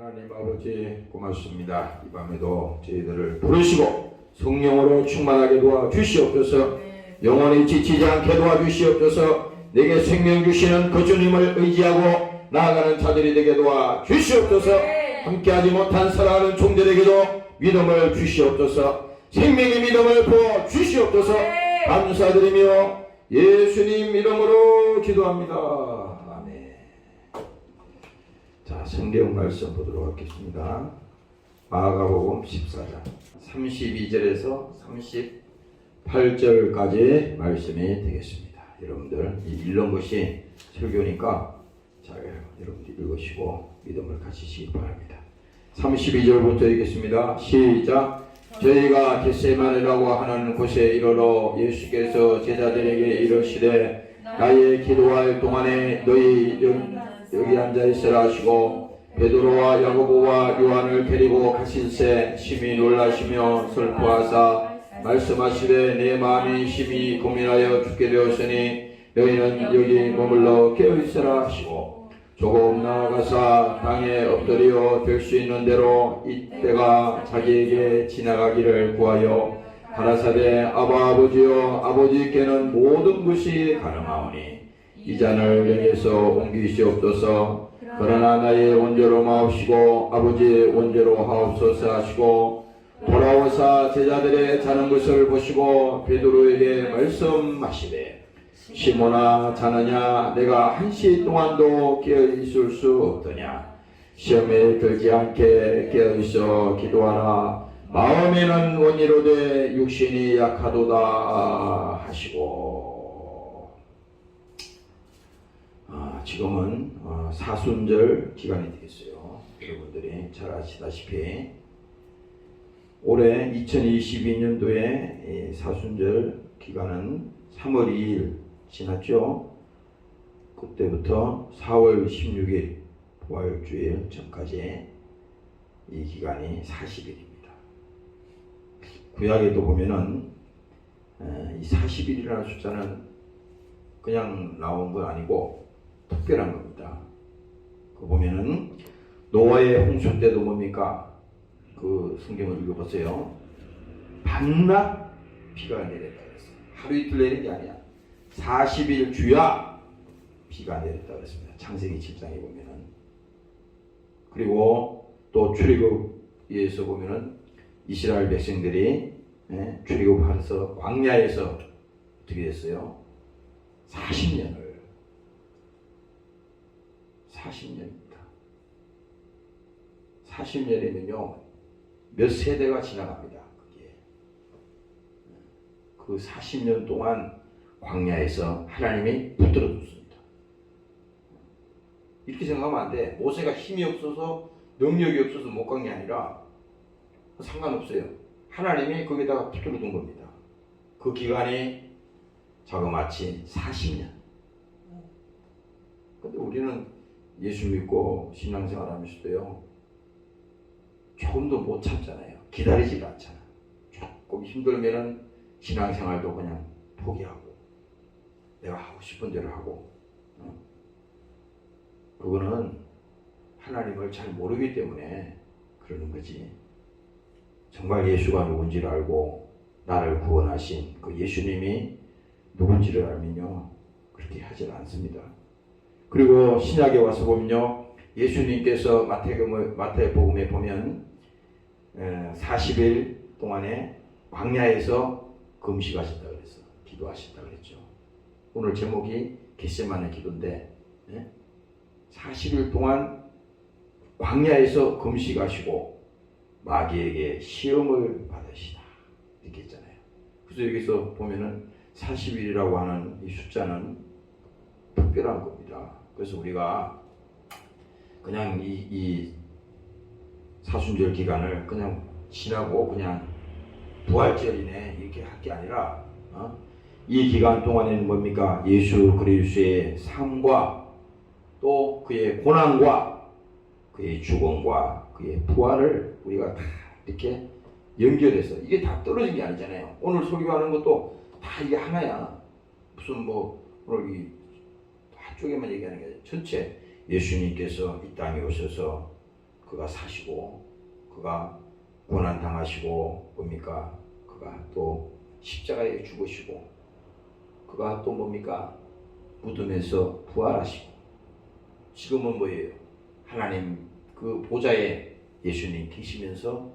하나님 아버지 고맙습니다. 이 밤에도 저희들을 부르시고 성령으로 충만하게 도와주시옵소서. 영원히 지치지 않게 도와주시옵소서. 내게 생명 주시는 그 주님을 의지하고 나아가는 자들이 되게 도와주시옵소서. 함께하지 못한 살아가는 종들에게도 믿음을 주시옵소서. 생명의 믿음을 부어주시옵소서. 감사드리며 예수님 이름으로 기도합니다. 아멘. 자, 성경 말씀 보도록 하겠습니다. 마가복음 14장 32절에서 38절까지 말씀이 되겠습니다. 여러분들 읽는 것이 설교니까 잘 여러분들 읽으시고 믿음을 가지시기 바랍니다. 32절부터 읽겠습니다. 시작. 저희가 겟세마네라고 하는 곳에 이르러 예수께서 제자들에게 이르시되 나의 기도할 동안에 너희 여기 앉아 있으라 하시고 베드로와 야고보와 요한을 데리고 가실새 심히 놀라시며 슬퍼하사 말씀하시되 내 마음이 심히 고민하여 죽게 되었으니 너희는 여기 머물러 깨어있으라 하시고 조금 나아가사 땅에 엎드려 될 수 있는 대로 이때가 자기에게 지나가기를 구하여 가라사대 아버지여 아버지께는 모든 것이 가능하오니 이 잔을 내게서 옮기시옵소서. 그러나 나의 원죄로 마옵시고 아버지의 원죄로 하옵소서 하시고 돌아오사 제자들의 자는 것을 보시고 베드로에게 말씀하시되 시몬아 자느냐 내가 한시 동안도 깨어있을 수 없더냐. 시험에 들지 않게 깨어있어 기도하라. 마음에는 원이로되 육신이 약하도다 하시고. 지금은 사순절 기간이 되겠어요. 여러분들이 잘 아시다시피 올해 2022년도에 사순절 기간은 3월 2일 지났죠. 그때부터 4월 16일 부활주일 전까지 이 기간이 40일입니다. 구약에도 보면은 이 40일이라는 숫자는 그냥 나온 건 아니고 특별한 겁니다. 그 보면은 노아의 홍수 때도 뭡니까? 그 성경을 읽어보세요. 밤낮 비가 내렸다 그랬어요. 하루 이틀 내린 게 아니야. 40일 주야 비가 내렸다 그랬습니다. 창세기 7장에 보면은. 그리고 또 출애굽에서 보면은 이스라엘 백성들이 출애굽하면서 광야에서 어떻게 됐어요? 40년입니다. 40년이면요 몇 세대가 지나갑니다. 그게. 그 40년 동안 광야에서 하나님이 붙들어 줬습니다. 이렇게 생각하면 안 돼. 모세가 힘이 없어서 능력이 없어서 못 간 게 아니라 상관없어요. 하나님이 거기다가 붙들어 둔 겁니다. 그 기간이 자그마치 40년. 근데 우리는 예수 믿고 신앙생활 하면서도요 조금도 못 참잖아요. 기다리지도 않잖아. 조금 힘들면은 신앙생활도 그냥 포기하고 내가 하고 싶은 대로 하고. 그거는 하나님을 잘 모르기 때문에 그러는 거지. 정말 예수가 누군지를 알고 나를 구원하신 그 예수님이 누군지를 알면요 그렇게 하질 않습니다. 그리고 신약에 와서 보면요 예수님께서 마태복음에 보면 40일 동안에 광야에서 금식하셨다 그랬어. 기도하셨다 그랬죠. 오늘 제목이 겟세마네 기도인데 40일 동안 광야에서 금식하시고 마귀에게 시험을 받으시다 이렇게 했잖아요. 그래서 여기서 보면은 40일이라고 하는 이 숫자는 특별한 겁니다. 그래서 우리가 그냥 이 사순절 기간을 그냥 지나고 그냥 부활절이네 이렇게 할 게 아니라 이 기간 동안에는 뭡니까? 예수 그리스도의 삶과 또 그의 고난과 그의 죽음과 그의 부활을 우리가 다 이렇게 연결해서 이게 다 떨어진 게 아니잖아요. 오늘 설교하는 것도 다 이게 하나야. 무슨 뭐 오늘 이 한쪽에만 얘기하는 게 아니라 전체 예수님께서 이 땅에 오셔서 그가 사시고 그가 고난 당하시고 뭡니까? 그가 또 십자가에 죽으시고 그가 또 뭡니까? 무덤에서 부활하시고 지금은 뭐예요? 하나님 그 보좌에 예수님 계시면서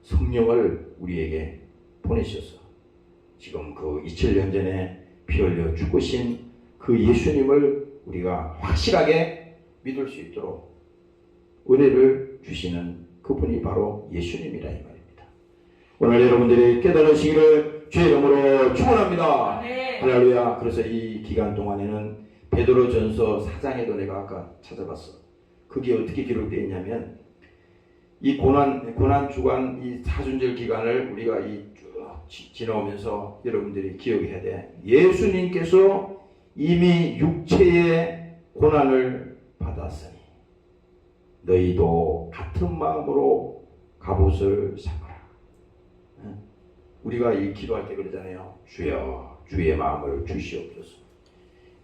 성령을 우리에게 보내셔서 지금 그 2000년 전에 피 흘려 죽으신 그 예수님을 우리가 확실하게 믿을 수 있도록 은혜를 주시는 그분이 바로 예수님이라 이 말입니다. 오늘 여러분들이 깨달으시기를 주의 이름으로 축원합니다. 네. 할렐루야. 그래서 이 기간 동안에는 베드로전서 4장에도 내가 아까 찾아봤어. 그게 어떻게 기록되어 있냐면 이 고난 주간 이 사순절 기간을 우리가 이 쭉 지나오면서 여러분들이 기억해야 돼. 예수님께서 이미 육체의 고난을 받았으니 너희도 같은 마음으로 갑옷을 삼아라. 우리가 이 기도할 때 그러잖아요. 주여 주의 마음을 주시옵소서.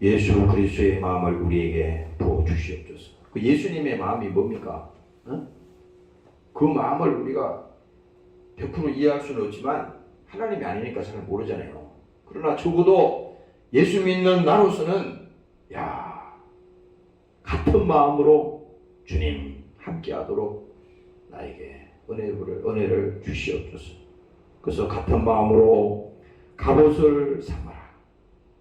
예수 그리스도의 마음을 우리에게 부어 주시옵소서. 그 예수님의 마음이 뭡니까? 그 마음을 우리가 100% 이해할 수는 없지만 하나님이 아니니까 잘 모르잖아요. 그러나 적어도 예수 믿는 나로서는 같은 마음으로 주님 함께하도록 나에게 은혜를 주시옵소서. 그래서 같은 마음으로 갑옷을 삼아라.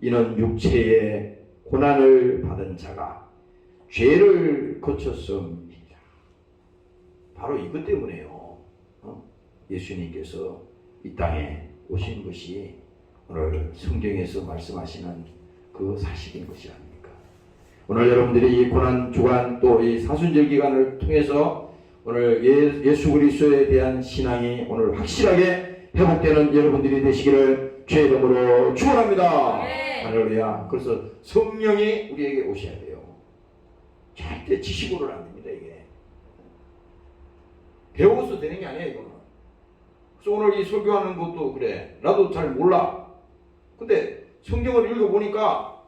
이는 육체의 고난을 받은 자가 죄를 거쳤음이니라. 바로 이것 때문에요. 예수님께서 이 땅에 오신 것이 오늘 성경에서 말씀하시는 그 사실인 것이 아닙니까? 오늘 여러분들이 이 고난 주간 또 이 사순절 기간을 통해서 오늘 예수 그리스도에 대한 신앙이 오늘 확실하게 회복되는 여러분들이 되시기를 주의 이름으로 축원합니다. 네. 할렐루야. 그래서 성령이 우리에게 오셔야 돼요. 절대 지식으로는 안 됩니다. 이게 배워서 되는 게 아니에요. 이거는. 그래서 오늘 이 설교하는 것도 그래. 나도 잘 몰라. 근데 성경을 읽어보니까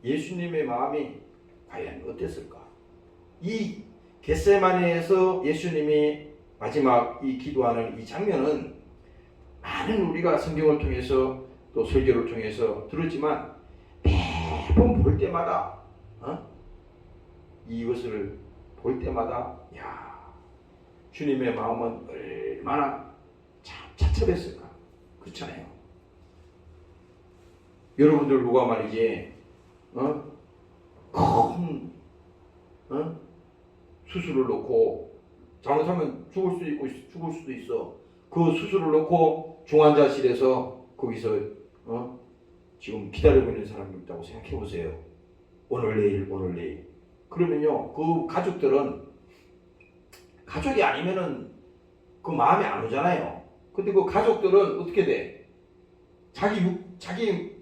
예수님의 마음이 과연 어땠을까? 이 겟세마네에서 예수님이 마지막 이 기도하는 이 장면은 많은 우리가 성경을 통해서 또 설교를 통해서 들었지만 매번 볼 때마다 이것을 볼 때마다 주님의 마음은 얼마나 참 차첩했을까? 그렇잖아요. 여러분들 누가 말이지 큰 수술을 놓고 잘못하면 죽을 수도 있어. 그 수술을 놓고 중환자실에서 거기서 지금 기다리고 있는 사람이 있다고 생각해 보세요. 오늘 내일 그러면요 그 가족들은 가족이 아니면은 그 마음이 안 오잖아요. 근데 그 가족들은 어떻게 돼? 자기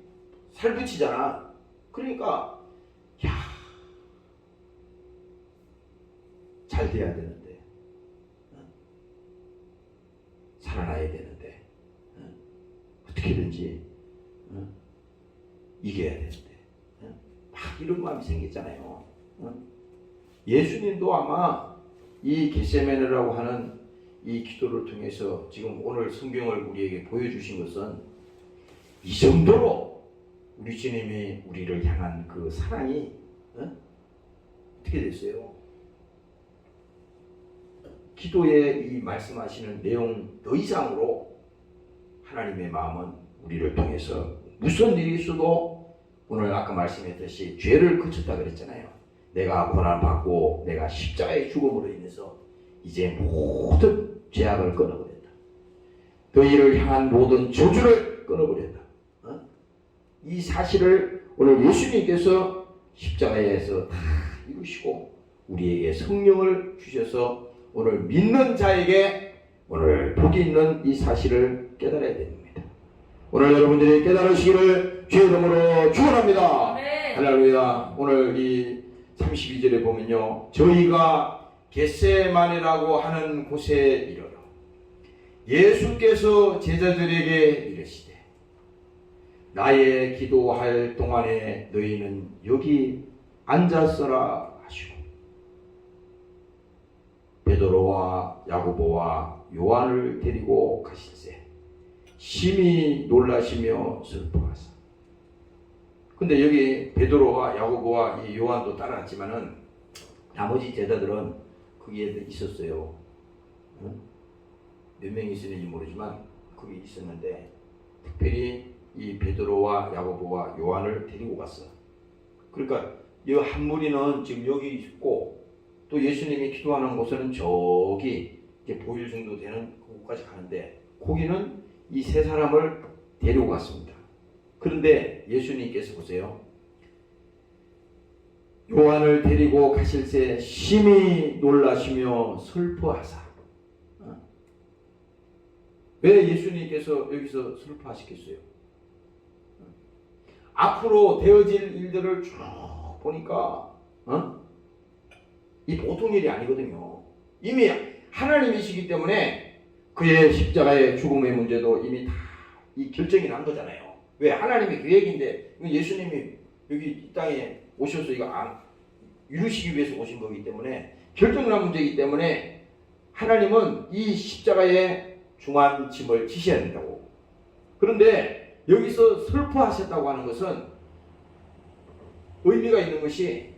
살붙이잖아. 그러니까 잘 돼야 되는데 살아나야 되는데 어떻게든지 이겨야 되는데 막 이런 마음이 생겼잖아요. 예수님도 아마 이 겟세마네라고 하는 이 기도를 통해서 지금 오늘 성경을 우리에게 보여주신 것은 이 정도로 우리 주님이 우리를 향한 그 사랑이 어떻게 됐어요? 기도에 이 말씀하시는 내용 더 이상으로 하나님의 마음은 우리를 통해서 무슨 일이 있어도 오늘 아까 말씀했듯이 죄를 거쳤다 그랬잖아요. 내가 고난받고 내가 십자가의 죽음으로 인해서 이제 모든 죄악을 끊어버렸다. 너희를 향한 모든 저주를 끊어버렸다. 이 사실을 오늘 예수님께서 십자가에서 다 이루시고 우리에게 성령을 주셔서 오늘 믿는 자에게 오늘 복이 있는 이 사실을 깨달아야 됩니다. 오늘 여러분들이 깨달으시기를 주의 이름으로 축원합니다. 네. 할렐루야. 오늘 이 32절에 보면요. 저희가 겟세마네라고 하는 곳에 이르러 예수께서 제자들에게 이르시되 나의 기도할 동안에 너희는 여기 앉았어라 하시고 베드로와 야고보와 요한을 데리고 가실세 심히 놀라시며 슬퍼하사. 근데 여기 베드로와 야고보와 이 요한도 따라갔지만은 나머지 제자들은 거기에 있었어요. 몇 명이 있었는지 모르지만 거기 있었는데 특별히 이 베드로와 야고보와 요한을 데리고 갔어. 그러니까 이 한 무리는 지금 여기 있고 또 예수님이 기도하는 곳은 저기 이제 보일 정도 되는 그곳까지 가는데 거기는 이 세 사람을 데리고 갔습니다. 그런데 예수님께서 보세요. 요한을 데리고 가실새 심히 놀라시며 슬퍼하사. 왜 예수님께서 여기서 슬퍼하시겠어요? 앞으로 되어질 일들을 쭉 보니까 이 보통 일이 아니거든요. 이미 하나님이시기 때문에 그의 십자가의 죽음의 문제도 이미 다 이 결정이 난 거잖아요. 왜? 하나님의 계획인데 예수님이 여기 이 땅에 오셔서 이거 이루시기 위해서 오신 거기 때문에 결정난 문제이기 때문에 하나님은 이 십자가의 중한 짐을 지셔야 된다고. 그런데 여기서 슬퍼하셨다고 하는 것은 의미가 있는 것이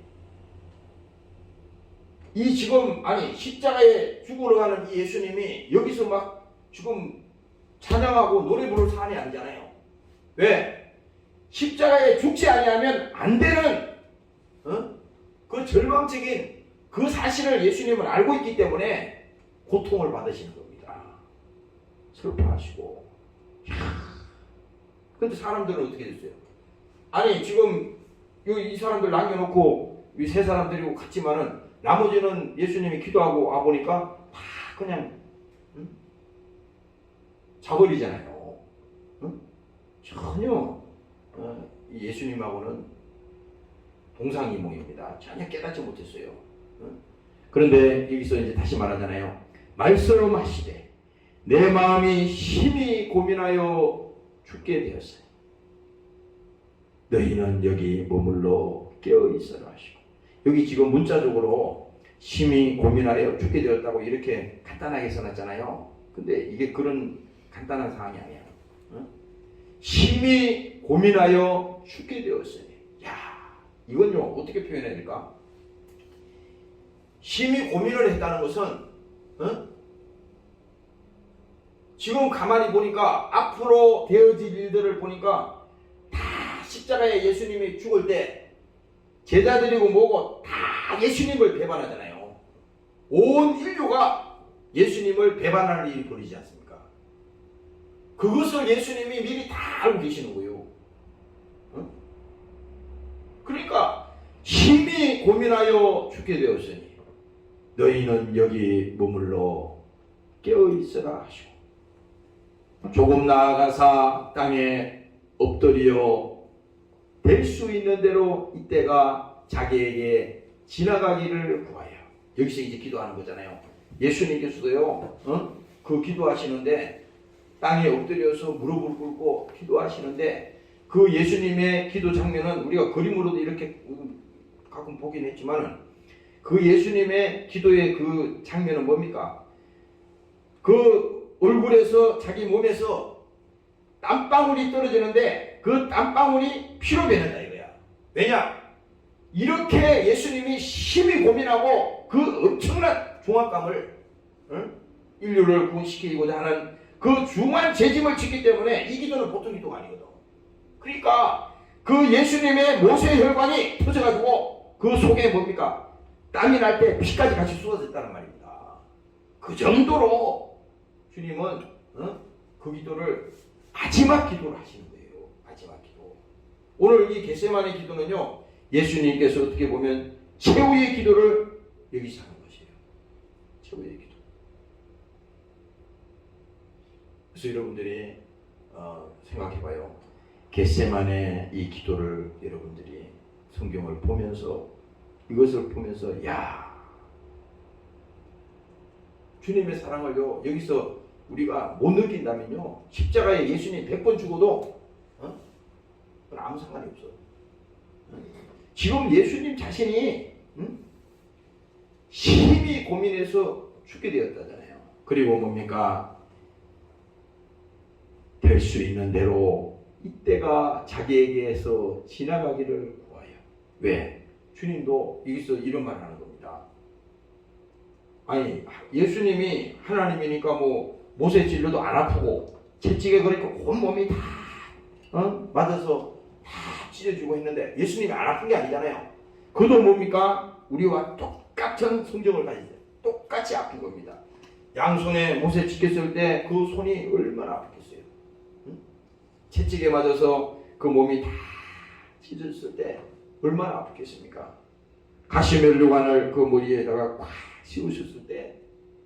이 지금 십자가에 죽으러 가는 이 예수님이 여기서 막 지금 찬양하고 노래 부를 사안이 아니잖아요. 왜? 십자가에 죽지 아니하면 안 되는 그 절망적인 그 사실을 예수님은 알고 있기 때문에 고통을 받으시는 겁니다. 슬퍼하시고. 근데 사람들은 어떻게 됐어요? 지금 이 사람들 남겨놓고 이 세 사람 데리고 갔지만은 나머지는 예수님이 기도하고 와보니까 다 그냥 자버리잖아요. 전혀 예수님하고는 동상이몽입니다. 전혀 깨닫지 못했어요. 그런데 여기서 이제 다시 말하잖아요. 말씀하시되 내 마음이 심히 고민하여 죽게 되었어요. 너희는 여기 머물러 깨어있어라 하시고, 여기 지금 문자적으로 심히 고민하여 죽게 되었다고 이렇게 간단하게 써놨잖아요. 근데 이게 그런 간단한 상황이 아니야. 심히 고민하여 죽게 되었으니. 이건요 어떻게 표현해야 될까? 심히 고민을 했다는 것은 지금 가만히 보니까 앞으로 되어질 일들을 보니까 다 십자가에 예수님이 죽을 때 제자들이고 뭐고 다 예수님을 배반하잖아요. 온 인류가 예수님을 배반하는 일이 벌이지 않습니까? 그것을 예수님이 미리 다 알고 계시는 거예요. 그러니까 심히 고민하여 죽게 되었으니 너희는 여기 머물러 깨어있으라 하시고, 조금 나아가사 땅에 엎드려 될 수 있는 대로 이때가 자기에게 지나가기를 구하여. 여기서 이제 기도하는 거잖아요. 예수님께서도요 그 기도하시는데 땅에 엎드려서 무릎을 꿇고 기도하시는데 그 예수님의 기도 장면은 우리가 그림으로도 이렇게 가끔 보긴 했지만은 그 예수님의 기도의 그 장면은 뭡니까? 그 얼굴에서 자기 몸에서 땀방울이 떨어지는데 그 땀방울이 피로 변한다 이거야. 왜냐? 이렇게 예수님이 심히 고민하고 그 엄청난 중압감을 인류를 구원시키고자 하는 그 중한 재짐을 짓기 때문에 이 기도는 보통 기도가 아니거든. 그러니까 그 예수님의 모세혈관이 터져가지고 그 속에 뭡니까? 땀이 날 때 피까지 같이 쏟아졌다는 말입니다. 그 정도로 주님은 그 기도를 마지막 기도를 하시는 거예요. 마지막 기도. 오늘 이 겟세마네 기도는요, 예수님께서 어떻게 보면 최후의 기도를 여기서 하는 것이에요. 최후의 기도. 그래서 여러분들이 생각해봐요. 겟세마네 이 기도를 여러분들이 성경을 보면서 이것을 보면서 주님의 사랑을요 여기서 우리가 못 느낀다면요 십자가에 예수님 100번 죽어도 그건 아무 상관이 없어. 지금 예수님 자신이 심히 고민해서 죽게 되었다잖아요. 그리고 뭡니까? 될 수 있는 대로 이때가 자기에게서 지나가기를 구하여. 왜? 주님도 여기서 이런 말을 하는 겁니다. 아니, 예수님이 하나님이니까 뭐 못에 찔러도 안 아프고 채찍에 그러니까 온몸이 다 맞아서 다 찢어지고 했는데 예수님이 안 아픈 게 아니잖아요. 그도 뭡니까? 우리와 똑같은 성정을 가지죠. 똑같이 아픈 겁니다. 양손에 못에 찍혔을 때 그 손이 얼마나 아팠겠어요. 채찍에 맞아서 그 몸이 다 찢어졌을 때 얼마나 아팠겠습니까? 가시면류관을 그 머리에다가 꽉 씌우셨을 때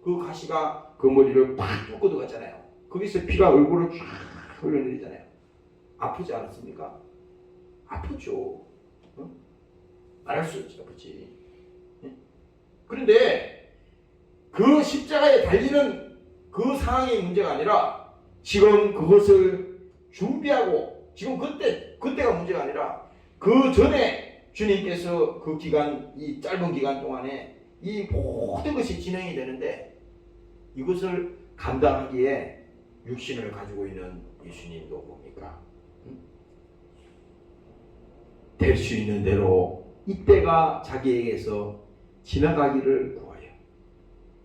그 가시가 그 머리를 팍 뚫고 들어갔잖아요. 거기서 피가 얼굴을 쫙 흘러내리잖아요. 아프지 않았습니까? 아프죠. 말할 수 없지, 아프지. 그런데 그 십자가에 달리는 그 상황이 문제가 아니라 지금 그것을 준비하고 지금 그때가 문제가 아니라 그 전에 주님께서 그 기간, 이 짧은 기간 동안에 이 모든 것이 진행이 되는데 이것을 감당하기에 육신을 가지고 있는 예수님도 뭡니까? 될 수 있는 대로 이때가 자기에게서 지나가기를 구하여.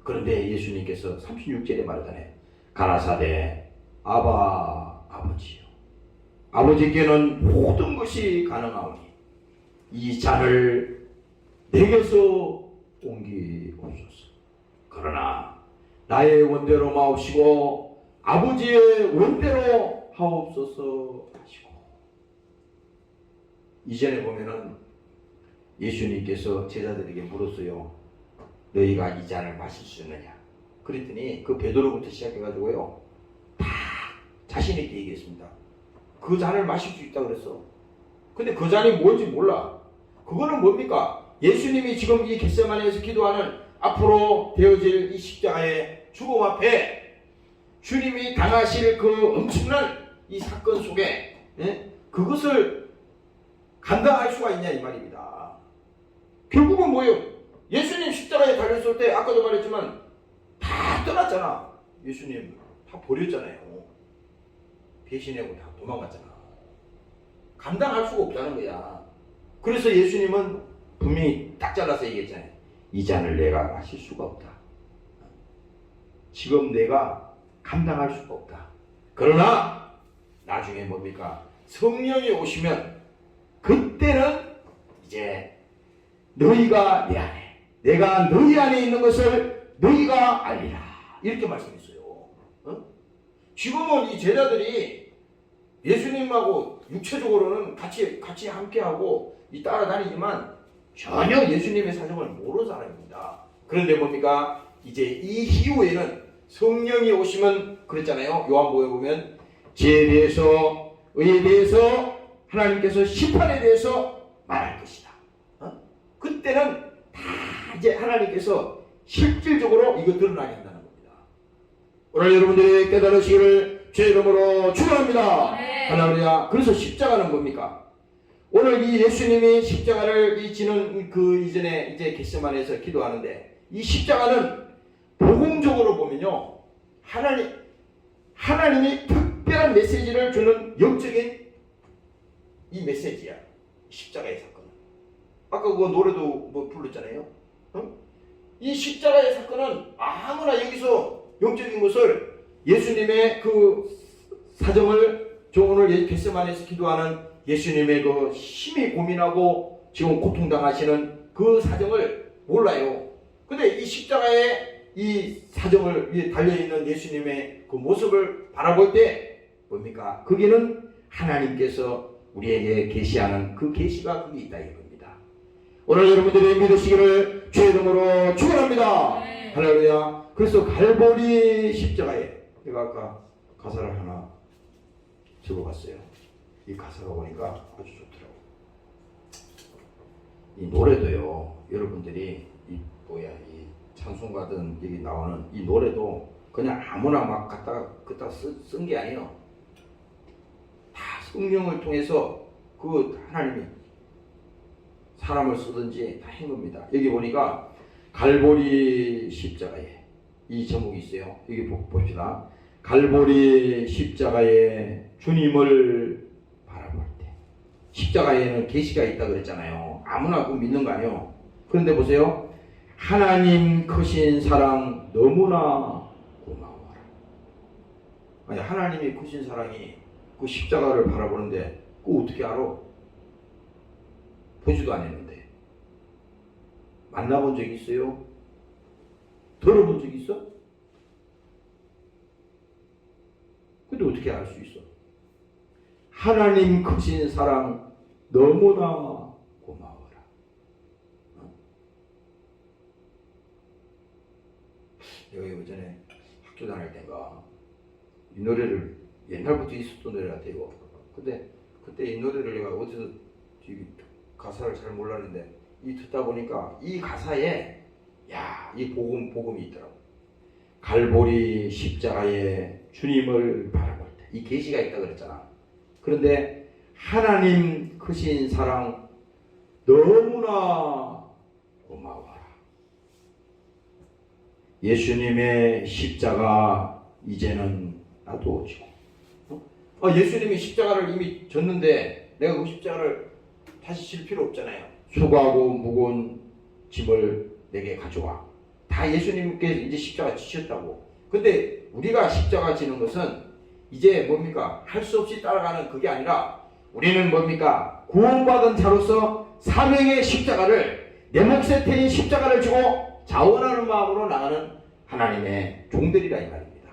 그런데 예수님께서 36절에 말하잖아요. 가라사대 아바 아버지요, 아버지께는 모든 것이 가능하오니 이 잔을 내게서 옮기옵소서. 그러나 나의 원대로 마옵시고 아버지의 원대로 하옵소서 하시고. 이전에 보면은 예수님께서 제자들에게 물었어요. 너희가 이 잔을 마실 수 있느냐? 그랬더니 그 베드로부터 시작해가지고요 다 자신 있게 얘기했습니다. 그 잔을 마실 수 있다고 그랬어. 근데 그 잔이 뭔지 몰라. 그거는 뭡니까? 예수님이 지금 이 겟세마네에서 기도하는 앞으로 되어질 이 십자가의 죽음 앞에 주님이 당하실 그 엄청난 이 사건 속에 그것을 감당할 수가 있냐 이 말입니다. 결국은 뭐예요? 예수님 십자가에 달렸을 때 아까도 말했지만 다 떠났잖아. 예수님 다 버렸잖아요. 배신하고 다 도망갔잖아. 감당할 수가 없다는 거야. 그래서 예수님은 분명히 딱 잘라서 얘기했잖아요. 이 잔을 내가 마실 수가 없다. 지금 내가 감당할 수가 없다. 그러나 나중에 뭡니까? 성령이 오시면 그때는 이제 너희가 내 안에, 내가 너희 안에 있는 것을 너희가 알리라. 이렇게 말씀했어요. 지금은 이 제자들이 예수님하고 육체적으로는 같이 함께하고 따라다니지만 전혀 예수님의 사정을 모르는 사람입니다. 그런데 뭡니까? 이제 이 이후에는 성령이 오시면 그랬잖아요. 요한복음에 보면 죄에 대해서, 의에 대해서, 하나님께서 심판에 대해서 말할 것이다. 그때는 다 이제 하나님께서 실질적으로 이거 드러나게 한다는 겁니다. 오늘 여러분들이 깨달으시기를 제 이름으로 축원합니다. 할렐루야. 그래서 십자가는 뭡니까? 오늘 이 예수님이 십자가를 지는 그 이전에 이제 겟세마네에서 기도하는데 이 십자가는 복음적으로 보면요, 하나님이 특별한 메시지를 주는 영적인 이 메시지야. 십자가의 사건은. 아까 그 노래도 뭐 불렀잖아요. 이 십자가의 사건은 아무나 여기서 영적인 것을 예수님의 그 사정을 오늘 겟세마네에서 기도하는 예수님의 그 심히 고민하고 지금 고통당하시는 그 사정을 몰라요. 근데 이 십자가의 이 사정을 위에 달려있는 예수님의 그 모습을 바라볼 때 뭡니까? 거기는 하나님께서 우리에게 계시하는 그 계시가 거기 있다 이겁니다. 오늘 여러분들이 믿으시기를 주의 이름으로 축원합니다. 할렐루야. 그래서 갈보리 십자가에 제가 아까 가사를 하나 적어봤어요. 이 가사가 보니까 아주 좋더라고. 이 노래도요, 여러분들이 이 찬송가든 여기 나오는 이 노래도 그냥 아무나 막 갖다 쓴 게 아니에요. 다 성령을 통해서 그 하나님이 사람을 쓰든지 다 한 겁니다. 여기 보니까 갈보리 십자가에 이 제목이 있어요. 여기 봅시다. 갈보리 십자가에 주님을 바라볼 때. 십자가에는 계시가 있다 그랬잖아요. 아무나 그거 믿는 거 아니에요. 그런데 보세요. 하나님 크신 사랑 너무나 고마워라. 아니, 하나님이 크신 사랑이 그 십자가를 바라보는데 그거 어떻게 알아? 보지도 않았는데. 만나본 적 있어요? 들어본 적 있어? 근데 어떻게 알 수 있어? 하나님 크신 사랑 너무나 고마워라. 내가 예전에 학교 다닐 때인가 이 노래를 옛날부터 있었던 노래 같아요. 근데 그때 이 노래를 내가 어디서 가사를 잘 몰랐는데 이 듣다 보니까 이 가사에 이 복음이 있더라고. 갈보리 십자가에 주님을 바라볼 때 이 계시가 있다 그랬잖아. 그런데 하나님 크신 사랑 너무나 고마워라. 예수님의 십자가 이제는 나도 지고. 예수님이 십자가를 이미 졌는데 내가 그 십자가를 다시 질 필요 없잖아요. 수고하고 무거운 짐을 내게 가져와. 다 예수님께 이제 십자가 지셨다고. 근데 우리가 십자가 지는 것은 이제 뭡니까? 할 수 없이 따라가는 그게 아니라 우리는 뭡니까? 구원받은 자로서 사명의 십자가를, 내 몫에 태인 십자가를 지고 자원하는 마음으로 나가는 하나님의 종들이라 이 말입니다.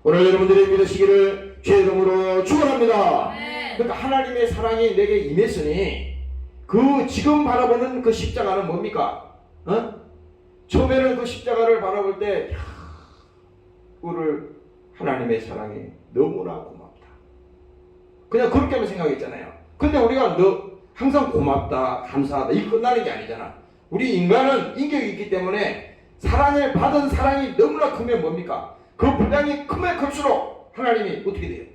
오늘 여러분들이 믿으시기를 주의 이름으로 축원합니다. 그러니까 하나님의 사랑이 내게 임했으니 그 지금 바라보는 그 십자가는 뭡니까? 처음에는 그 십자가를 바라볼 때 그거를 하나님의 사랑이 너무나 고맙다. 그냥 그렇게만 생각했잖아요. 근데 우리가 항상 고맙다, 감사하다 이게 끝나는 게 아니잖아. 우리 인간은 인격이 있기 때문에 사랑을 받은 사랑이 너무나 크면 뭡니까? 그 분량이 크면 클수록 하나님이 어떻게 돼요?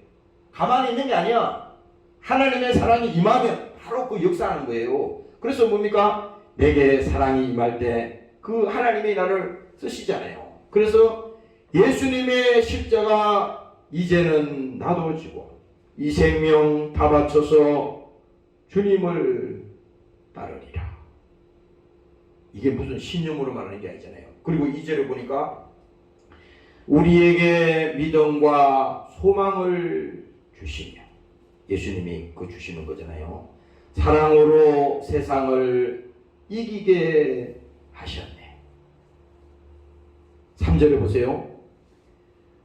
가만히 있는 게 아니야. 하나님의 사랑이 임하면 바로 그 역사하는 거예요. 그래서 뭡니까? 내게 사랑이 임할 때 그 하나님이 나를 쓰시잖아요. 그래서 예수님의 십자가 이제는 나도 지고 이 생명 다 바쳐서 주님을 따르리라. 이게 무슨 신념으로 말하는 게 아니잖아요. 그리고 2절에 보니까 우리에게 믿음과 소망을 주시며, 예수님이 그 주시는 거잖아요. 사랑으로 세상을 이기게 하셨네. 3절에 보세요.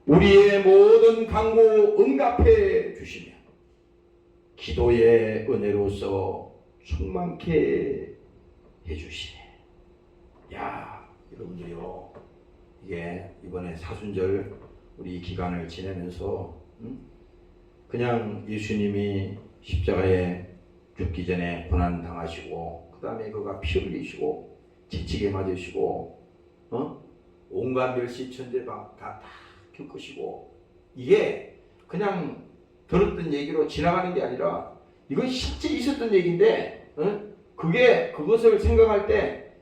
우리의 모든 간구 응답해 주시며 기도의 은혜로서 충만케 해주시네. 여러분들이요, 이게 이번에 사순절 우리 기간을 지내면서 그냥 예수님이 십자가에 죽기 전에 고난 당하시고 그 다음에 그가 피 흘리시고 지치게 맞으시고 온갖 멸시 천대방 다 겪으시고, 이게 그냥 들었던 얘기로 지나가는 게 아니라 이건 실제 있었던 얘기인데 그것을 생각할 때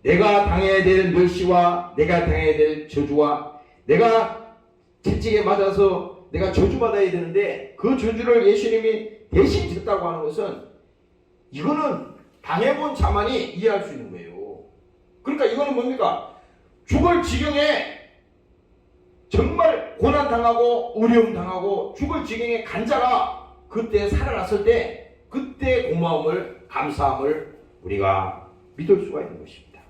내가 당해야 될 멸시와 내가 당해야 될 저주와 내가 채찍에 맞아서 내가 저주받아야 되는데 그 저주를 예수님이 대신 졌다고 하는 것은 이거는 당해본 자만이 이해할 수 있는 거예요. 그러니까 이거는 뭡니까? 죽을 지경에 정말 고난당하고 어려움당하고 죽을 지경에 간 자가 그때 살아났을 때 그때 고마움을, 감사함을 우리가 믿을 수가 있는 것입니다.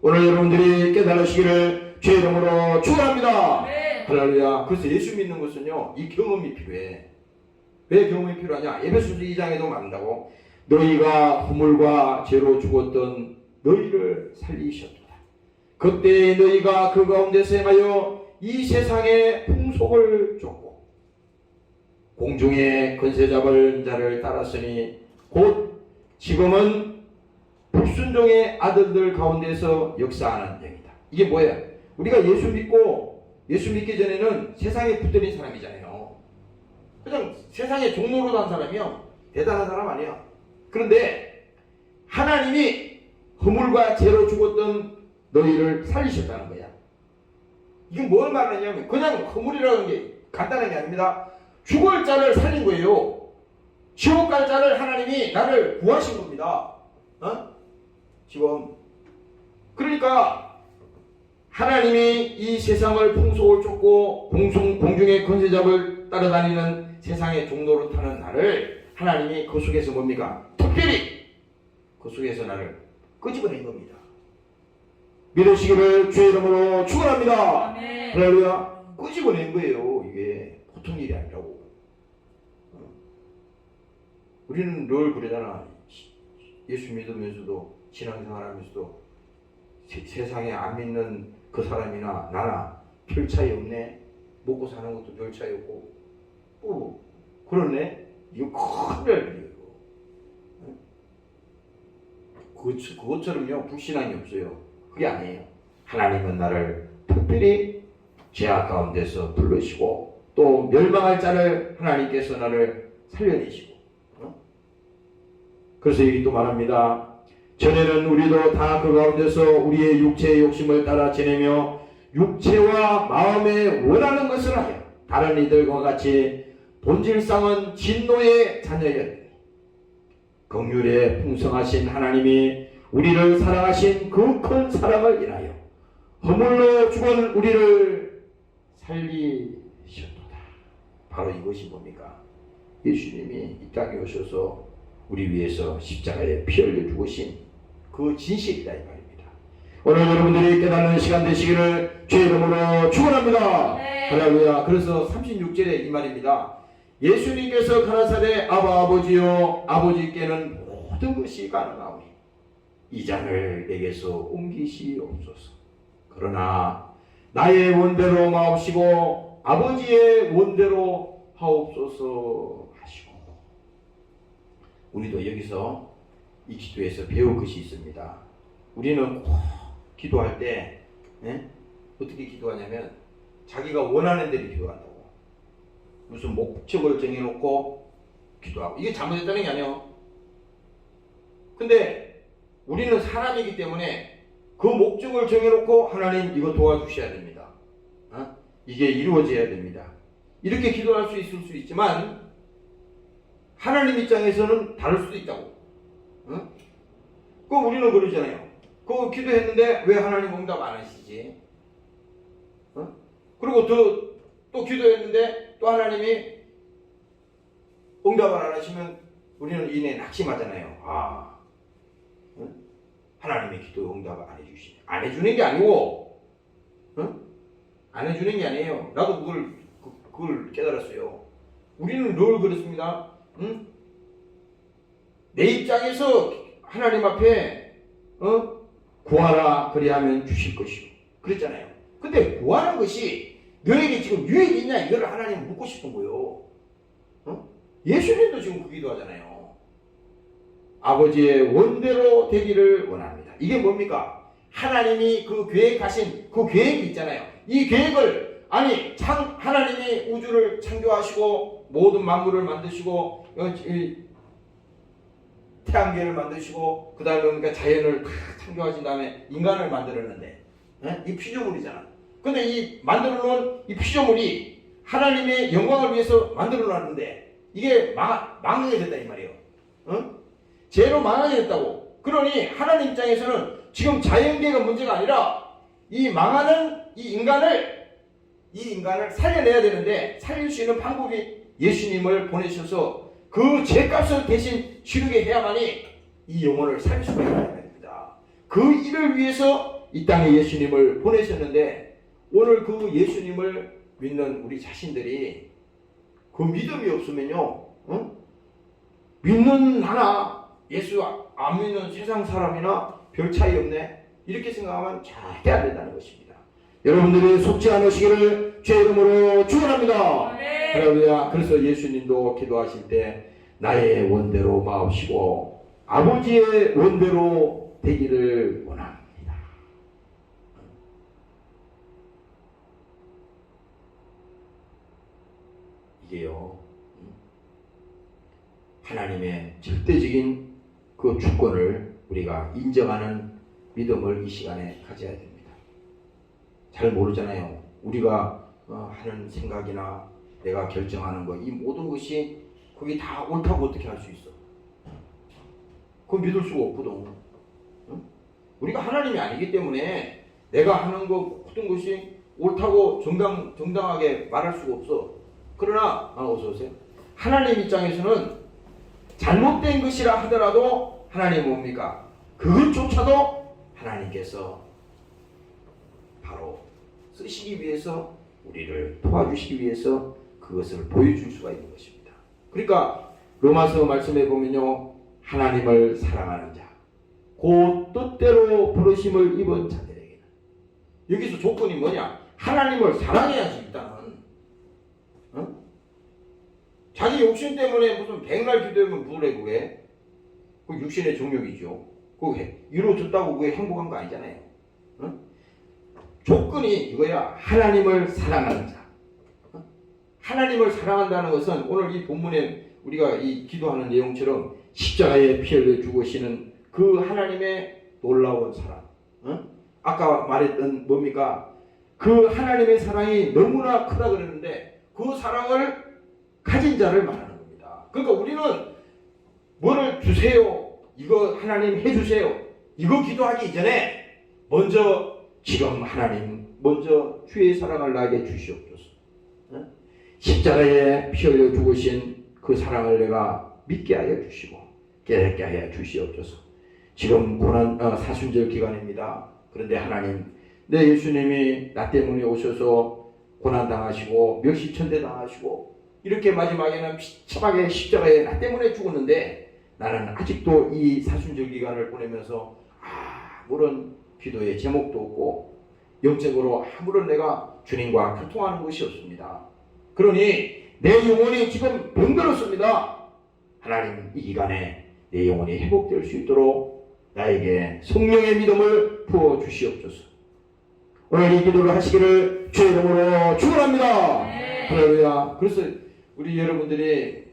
오늘 여러분들이 깨달으시기를 주의 이름으로 축원합니다. 할렐루야. 그래서 예수 믿는 것은요, 이 경험이 필요해. 왜 경험이 필요하냐? 에베소서 2장에도 말한다고. 너희가 허물과 죄로 죽었던 너희를 살리셨도다. 그때 너희가 그 가운데서 행하여 이 세상의 풍속을 쫓고 공중의 권세 잡을 자를 따랐으니 곧 지금은 불순종의 아들들 가운데서 역사하는 영이다. 이게 뭐예요? 우리가 예수 믿기 전에는 세상에 붙들린 사람이잖아요. 그냥 세상의 종로로 산 사람이요, 대단한 사람 아니야. 그런데 하나님이 허물과 죄로 죽었던 너희를 살리셨다는 거야. 이게 뭘 말하냐면 그냥 허물이라는 게 간단한 게 아닙니다. 죽을 자를 살린 거예요. 지옥 갈 자를 하나님이 나를 구하신 겁니다. 지금 그러니까 하나님이 이 세상을 풍속을 쫓고 공중의 권세잡을 따라다니는 세상의 종로로 타는 나를 하나님이 그 속에서 뭡니까? 특별히 그 속에서 나를 끄집어낸 겁니다. 믿으시기를 주의 이름으로 축원합니다. 할렐루야. 끄집어낸 거예요. 이게 보통 일이 아니라고. 우리는 늘 그러잖아. 예수 믿으면서도 신앙생활하면서도 세상에 안 믿는 그 사람이나 나나 별 차이 없네. 먹고 사는 것도 별 차이 없고. 그러네. 이거 큰일 이거. 그것처럼요 불신앙이 없어요. 그게 아니에요. 하나님은 나를 특별히 죄악 가운데서 불러시고 또 멸망할 자를 하나님께서 나를 살려내시고. 그래서 여기 또 말합니다. 전에는 우리도 다 그 가운데서 우리의 육체의 욕심을 따라 지내며 육체와 마음에 원하는 것을 하여 다른 이들과 같이 본질상은 진노의 자녀였으니 긍휼에 풍성하신 하나님이 우리를 사랑하신 그 큰 사랑을 인하여 허물로 죽은 우리를 살리셨도다. 바로 이것이 뭡니까? 예수님이 이 땅에 오셔서 우리 위해서 십자가에 피 흘려 죽으신 그 진실이다 이 말입니다. 오늘 여러분들이 깨닫는 시간 되시기를 주의 이름으로 축원합니다. 할렐루야. 그래서 36절에 이 말입니다. 예수님께서 가라사대 아버지여 아버지께는 모든 것이 가능하오니 이 잔을 내게서 옮기시옵소서. 그러나 나의 원대로 마옵시고 아버지의 원대로 하옵소서 하시고. 우리도 여기서 이 기도에서 배울 것이 있습니다. 우리는 꼭 기도할 때 어떻게 기도하냐면 자기가 원하는 대로 기도한다고. 무슨 목적을 정해놓고 기도하고. 이게 잘못했다는 게 아니에요. 근데 우리는 사람이기 때문에 그 목적을 정해놓고 하나님 이거 도와주셔야 됩니다. 이게 이루어져야 됩니다. 이렇게 기도할 수 있을 수 있지만 하나님 입장에서는 다를 수도 있다고. 그럼 우리는 그러잖아요. 그거 기도했는데 왜 하나님 응답 안 하시지? 그리고 또 기도했는데 또 하나님이 응답을 안 하시면 우리는 이내 낙심하잖아요. 하나님의 기도 응답을 안 해주시네. 안 해주는 게 아니고, 안 해주는 게 아니에요. 나도 그걸 깨달았어요. 우리는 늘 그렇습니다. 내 입장에서 하나님 앞에 구하라 그리하면 주실 것이고 그랬잖아요. 근데 구하는 것이 너에게 지금 유익이 있냐 이거를 하나님 묻고 싶은 거예요. 예수님도 지금 그 기도하잖아요. 아버지의 원대로 되기를 원합니다. 이게 뭡니까? 하나님이 그 계획하신 그 계획이 있잖아요. 이 계획을 하나님이 우주를 창조하시고 모든 만물을 만드시고 태양계를 만드시고 그 다음에 그러니까 자연을 창조하신 다음에 인간을 만들었는데 이 피조물이잖아. 근데 이 만들어놓은 이 피조물이 하나님의 영광을 위해서 만들어놨는데 이게 망하게 됐다 이 말이에요. 죄로 망하게 됐다고. 그러니 하나님 입장에서는 지금 자연계가 문제가 아니라 이 망하는 이 인간을 살려내야 되는데 살릴 수 있는 방법이 예수님을 보내셔서 그 죄값을 대신 치르게 해야만이 이 영혼을 살릴 수가 있는 겁니다. 그 일을 위해서 이 땅에 예수님을 보내셨는데 오늘 그 예수님을 믿는 우리 자신들이 그 믿음이 없으면요, 믿는 나나 예수 안 믿는 세상 사람이나 별 차이 없네 이렇게 생각하면 절대 안 된다는 것입니다. 여러분들이 속지 않으시기를 주의 이름으로 축원합니다. 할렐루야. 그래서 예수님도 기도하실 때 나의 원대로 마옵시고 아버지의 원대로 되기를 원합니다. 이게요, 하나님의 절대적인 그 주권을 우리가 인정하는 믿음을 이 시간에 가져야 됩니다. 잘 모르잖아요. 우리가 하는 생각이나 내가 결정하는 거, 이 모든 것이 그게 다 옳다고 어떻게 할 수 있어? 그거 믿을 수가 없거든. 응? 우리가 하나님이 아니기 때문에 내가 하는 거 모든 것이 옳다고 정당하게 말할 수가 없어. 그러나 어서 오세요. 하나님 입장에서는 잘못된 것이라 하더라도 하나님 뭡니까? 그것조차도 하나님께서 바로 쓰시기 위해서 우리를 도와주시기 위해서 그것을 보여줄 수가 있는 것입니다. 그러니까 로마서 말씀해 보면요, 하나님을 사랑하는 자, 곧 뜻대로 부르심을 입은 자들에게는, 여기서 조건이 뭐냐? 하나님을 사랑해야지. 일단은 자기 욕심 때문에 무슨 백날 기도하면 뭐래 그게? 그 육신의 정욕이죠. 그게 이루어졌다고 그게 행복한 거 아니잖아요. 조건이 이거야. 하나님을 사랑하는 자. 하나님을 사랑한다는 것은 오늘 이 본문에 우리가 이 기도하는 내용처럼 십자가에 피 흘려 죽으시는 그 하나님의 놀라운 사랑. 아까 말했던 뭡니까? 그 하나님의 사랑이 너무나 크다 그랬는데 그 사랑을 가진 자를 말하는 겁니다. 그러니까 우리는 뭐를 주세요, 이거 하나님 해주세요, 이거 기도하기 이전에 먼저 지금 하나님 먼저 주의 사랑을 나에게 주시옵소서. 십자가에 피 흘려 죽으신 그 사랑을 내가 믿게 하여 주시고 깨닫게 하여 주시옵소서. 지금 고난 사순절 기간입니다. 그런데 하나님, 내 예수님이 나 때문에 오셔서 고난당하시고 멸시천대당하시고 이렇게 마지막에는 비참하게 십자가에 나 때문에 죽었는데 나는 아직도 이 사순절 기간을 보내면서 아무런 기도의 제목도 없고 영적으로 아무런 내가 주님과 교통하는 것이 없습니다. 그러니 내 영혼이 지금 병들었습니다. 하나님, 이 기간에 내 영혼이 회복될 수 있도록 나에게 성령의 믿음을 부어 주시옵소서. 오늘 이 기도를 하시기를 주의 이름으로 축원합니다. 할렐루야. 그래서 우리 여러분들이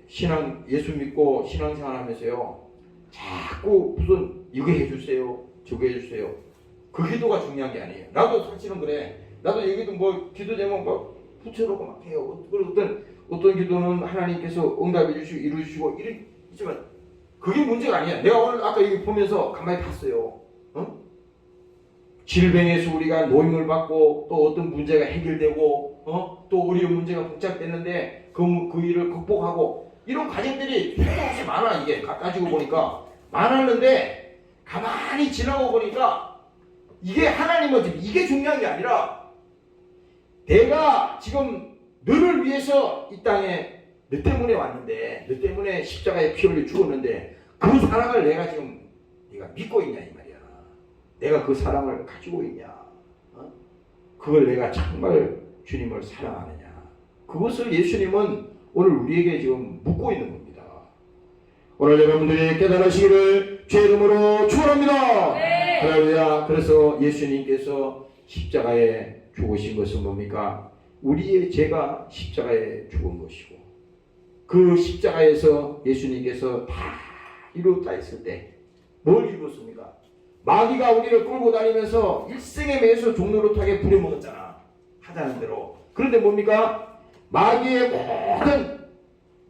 예수 믿고 신앙생활 하면서요, 자꾸 무슨 이거 해주세요, 저거 해주세요, 그 기도가 중요한 게 아니에요. 나도 사실은 그래. 나도 여기도 뭐 기도 제목 막 붙여놓고 막 해요. 어떤 기도는 하나님께서 응답해 주시고 이루시고 이러지만 그게 문제가 아니야. 내가 오늘 아까 여기 보면서 가만히 봤어요. 질병에서 우리가 노임을 받고 또 어떤 문제가 해결되고 또 어려운 문제가 복잡됐는데 그 일을 극복하고 이런 과정들이 수도 없이 많아. 이게 가지고 보니까 많았는데 가만히 지나고 보니까 이게 하나님은 지금 이게 중요한 게 아니라 내가 지금 너를 위해서 이 땅에 너 때문에 왔는데, 너 때문에 십자가에 피 흘려 죽었는데 그 사랑을 내가 지금 네가 믿고 있냐 이 말이야. 내가 그 사랑을 가지고 있냐? 그걸 내가 정말 주님을 사랑하느냐? 그것을 예수님은 오늘 우리에게 지금 묻고 있는 겁니다. 오늘 여러분들이 깨달으시기를 주의 이름으로 축원합니다. 할렐루야. 그래서 예수님께서 십자가에 죽으신 것은 뭡니까? 우리의 죄가 십자가에 죽은 것이고, 그 십자가에서 예수님께서 다 이루었다 했을 때 뭘 이루었습니까? 마귀가 우리를 끌고 다니면서 일생에 매서 종노릇하게 부려먹었잖아, 하자는 대로. 그런데 뭡니까? 마귀의 모든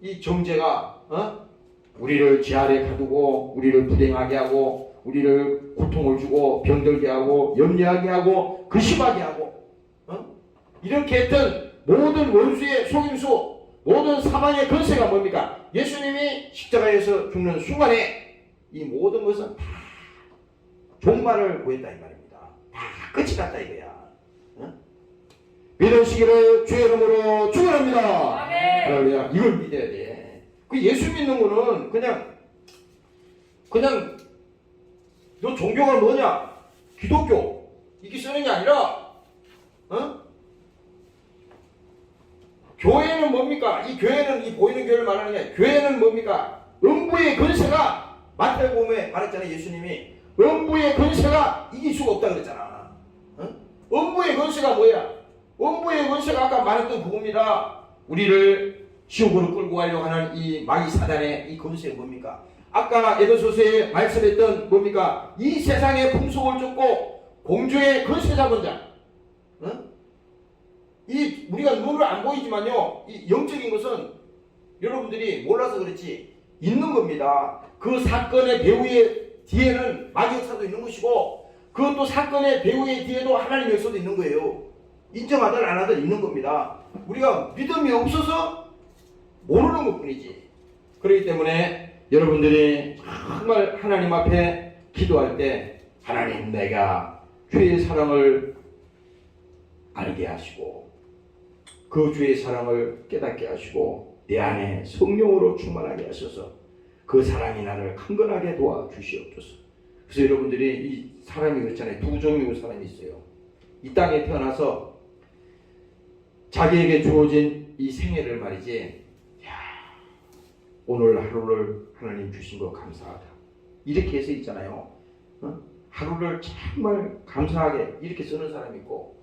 이 정죄가 우리를 죄 아래 가두고 우리를 불행하게 하고 우리를 고통을 주고 병들게 하고 염려하게 하고 근심하게 하고 이렇게 했던 모든 원수의 속임수, 모든 사망의 권세가 뭡니까? 예수님이 십자가에서 죽는 순간에 이 모든 것은 다 종말을 구했다 이 말입니다. 다 끝이 났다 이거야. 믿으시기를 주의 이름으로 축원합니다. 할렐루야. 이걸 믿어야 돼. 그 예수 믿는 거는 그냥 너 종교가 뭐냐? 기독교 이렇게 쓰는 게 아니라 교회는 뭡니까? 이 교회는 이 보이는 교회를 말하는 게 아니라 교회는 뭡니까? 음부의 권세가 마태복음에 말했잖아요. 예수님이 음부의 권세가 이길 수가 없다 그랬잖아. 음부의 권세가 뭐야? 음부의 권세가 아까 말했던 그겁니다. 우리를 지옥으로 끌고 가려고 하는 이 마귀 사단의 이 권세가 뭡니까? 아까 에베소서에 말씀했던 뭡니까? 이 세상의 풍속을 쫓고 공주의 권세 잡은 자. 이 우리가 눈으로 안 보이지만요, 이 영적인 것은 여러분들이 몰라서 그렇지 있는 겁니다. 그 사건의 배후의 뒤에는 마귀 역사도 있는 것이고, 그것도 사건의 배후의 뒤에도 하나님의 역사도 있는 거예요. 인정하든 안 하든 있는 겁니다. 우리가 믿음이 없어서 모르는 것뿐이지. 그렇기 때문에 여러분들이 정말 하나님 앞에 기도할 때, 하나님, 내가 주의 사랑을 알게 하시고 그 주의 사랑을 깨닫게 하시고 내 안에 성령으로 충만하게 하셔서 그 사랑이 나를 강건하게 도와주시옵소서. 그래서 여러분들이 이 사람이 그렇잖아요. 두 종류의 사람이 있어요. 이 땅에 태어나서 자기에게 주어진 이 생애를 말이지, 오늘 하루를 하나님 주신 거 감사하다, 이렇게 해서 있잖아요. 하루를 정말 감사하게 이렇게 쓰는 사람이 있고,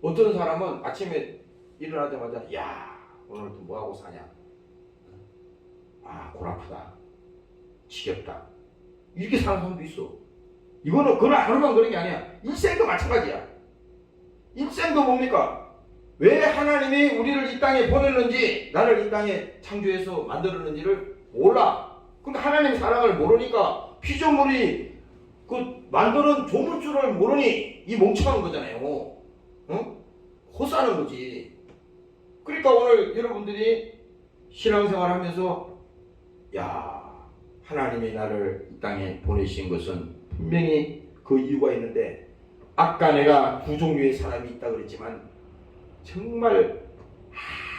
어떤 사람은 아침에 일어나자마자 야, 오늘 또 뭐하고 사냐, 아, 골 아프다, 지겹다, 이렇게 사는 사람도 있어. 이거는 그런 하루만 그런 게 아니야. 일생도 마찬가지야. 일생도 뭡니까? 왜 하나님이 우리를 이 땅에 보냈는지, 나를 이 땅에 창조해서 만들었는지를 몰라. 그러니까 하나님 사랑을 모르니까 피조물이 그 만드는 조물주를 모르니 이 멍청한 거잖아요. 호사하는 거지. 그러니까 오늘 여러분들이 신앙생활 하면서, 야, 하나님이 나를 이 땅에 보내신 것은 분명히 그 이유가 있는데, 아까 내가 두 종류의 사람이 있다 그랬지만 정말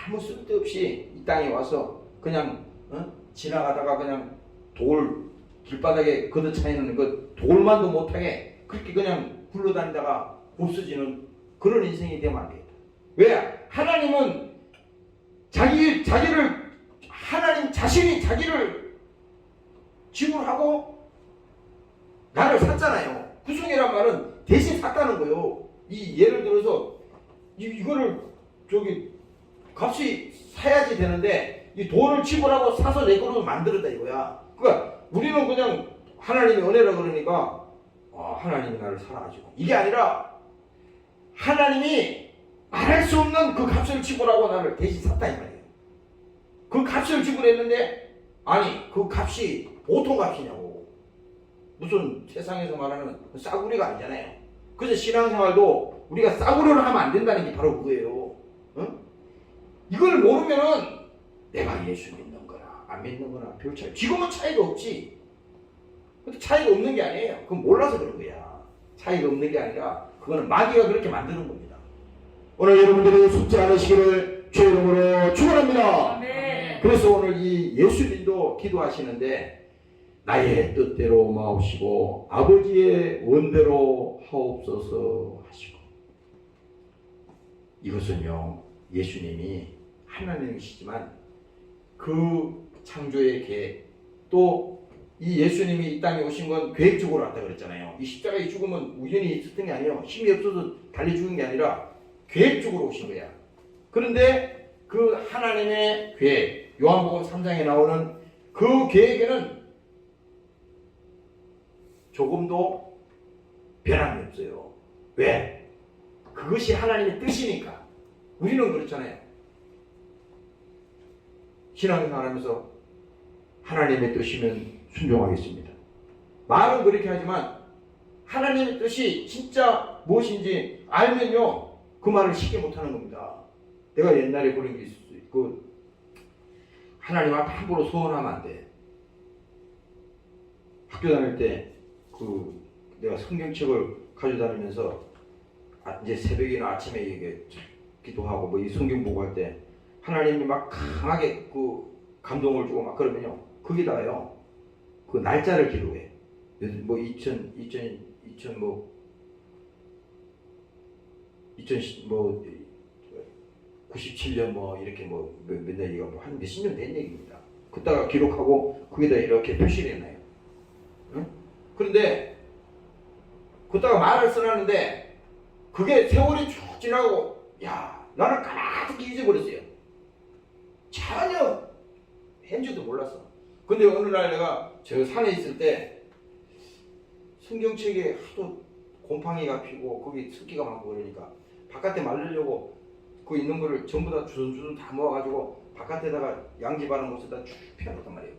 아무 쓸데없이 이 땅에 와서 그냥 지나가다가 그냥 돌 길바닥에 걷어차이는 그 돌만도 못하게 그렇게 그냥 굴러다니다가 없어지는 그런 인생이 되면 안 되겠다. 왜? 하나님은 자기를 하나님 자신이 자기를 지불하고 나를 샀잖아요. 구속이란 말은 대신 샀다는 거예요. 이 예를 들어서 이거를 저기 값이 사야지 되는데 이 돈을 지불하고 사서 내 거로 만들었다 이거야. 그러니까 우리는 그냥 하나님의 은혜라 그러니까 하나님이 나를 사랑하시고, 이게 아니라 하나님이 말할 수 없는 그 값을 지불하고 나를 대신 샀다 이 말이에요. 그 값을 지불했는데, 아니 그 값이 보통 값이냐고. 무슨 세상에서 말하는 싸구려가 아니잖아요. 그래서 신앙생활도 우리가 싸구려를 하면 안 된다는 게 바로 그거예요. 이걸 모르면은 내가 예수 믿는 거나 안 믿는 거나 별 차이, 지금은 차이가 없지. 근데 차이가 없는 게 아니에요. 그건 몰라서 그런 거야. 차이가 없는 게 아니라 그거는 마귀가 그렇게 만드는 겁니다. 오늘 여러분들이 속지 않으시기를 주의 이름으로 축원합니다. 네. 그래서 오늘 이 예수님도 기도하시는데, 나의 뜻대로 마옵시고 아버지의 원대로 하옵소서 하시고, 이것은요, 예수님이 하나님이시지만 그 창조의 계획, 또 이 예수님이 이 땅에 오신 건 계획적으로 왔다 그랬잖아요. 이 십자가의 죽음은 우연히 있었던 게 아니에요. 힘이 없어서 달리 죽은 게 아니라 계획적으로 오신 거야. 그런데 그 하나님의 계획, 요한복음 3장에 나오는 그 계획에는 조금도 변함이 없어요. 왜? 그것이 하나님의 뜻이니까. 우리는 그렇잖아요. 신앙생활 하면서 하나님의 뜻이면 순종하겠습니다. 말은 그렇게 하지만 하나님의 뜻이 진짜 무엇인지 알면요, 그 말을 쉽게 못하는 겁니다. 내가 옛날에 그런 게 있었어요. 하나님 앞에 함부로 소원하면 안 돼. 학교 다닐 때 내가 성경책을 가져다니면서 이제 새벽이나 아침에 이게 기도하고 뭐 이 성경 보고 할 때 하나님이 막 강하게 감동을 주고 막 그러면요, 거기다가요 그 날짜를 기록해. 뭐 97년 뭐 이렇게 뭐 몇년 이거 한 몇십 년 된 얘기입니다. 그따가 기록하고 거기다 이렇게 표시를 해놔요. 응? 그런데 그따가 말을 써놨는데 그게 세월이 쭉 지나고, 야, 나는 까맣게 잊어버렸어요. 전혀 한지도 몰랐어. 근데 어느 날 내가 저 산에 있을 때 성경책에 하도 곰팡이가 피고 거기 습기가 많고 그러니까 바깥에 말리려고 그 있는 거를 전부 다 주섬주섬 다 모아가지고 바깥에다가 양지 바른 곳에다 쭉 펴놓단 말이에요.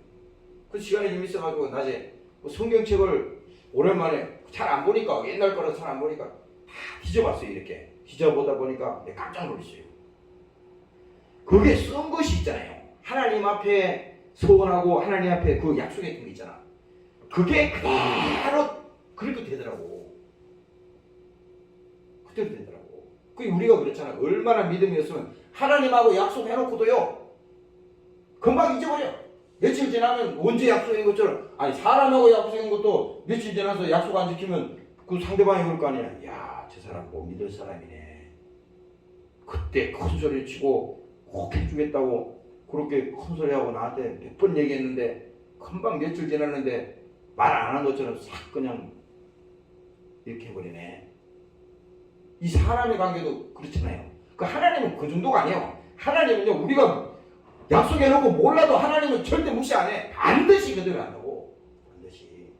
그 시간이 좀 있어가지고 낮에 뭐 성경책을 오랜만에 잘 안 보니까 옛날 거라 잘 안 보니까 다 뒤져봤어요. 이렇게 뒤져보다 보니까 깜짝 놀랐어요. 그게 쓴 것이 있잖아요. 하나님 앞에 서원하고 하나님 앞에 그 약속했던 게 있잖아. 그게 그대로 그렇게 되더라고. 그대로 되더라고. 그게 우리가 그렇잖아. 얼마나 믿음이었으면 하나님하고 약속해놓고도요 금방 잊어버려. 며칠 지나면 언제 약속한 것처럼, 아니 사람하고 약속한 것도 며칠 지나서 약속 안 지키면 그 상대방이 그럴 거 아니야. 야, 저 사람 못 믿을 사람이네. 그때 큰 소리 치고 꼭 해주겠다고 그렇게 큰 소리하고 나한테 몇 번 얘기했는데 금방 며칠 지났는데 말 안 한 것처럼 싹 그냥 이렇게 해버리네. 이 사람의 관계도 그렇잖아요. 그 하나님은 그 정도가 아니에요. 하나님은요, 우리가 약속해놓고 몰라도 하나님은 절대 무시 안 해. 반드시 그대로 한다고. 반드시.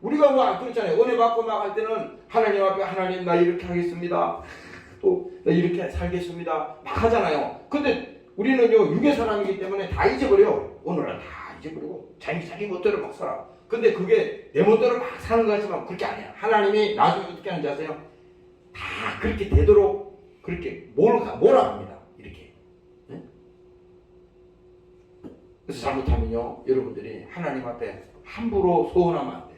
우리가 뭐 그렇잖아요. 은혜 받고 막 할 때는 하나님 앞에 하나님 나 이렇게 하겠습니다. 또 나 이렇게 살겠습니다. 막 하잖아요. 근데 우리는요, 육의 사람이기 때문에 다 잊어버려. 오늘은 다 잊어버리고 자기 멋대로 막 살아. 근데 그게 내 멋대로 막 사는 거 같지만 그렇게 아니야. 하나님이 나중에 어떻게 하는지 아세요? 다 그렇게 되도록 그렇게 몰아갑니다. 이렇게. 네? 그래서 잘못하면요, 여러분들이 하나님 앞에 함부로 소원하면 안 돼.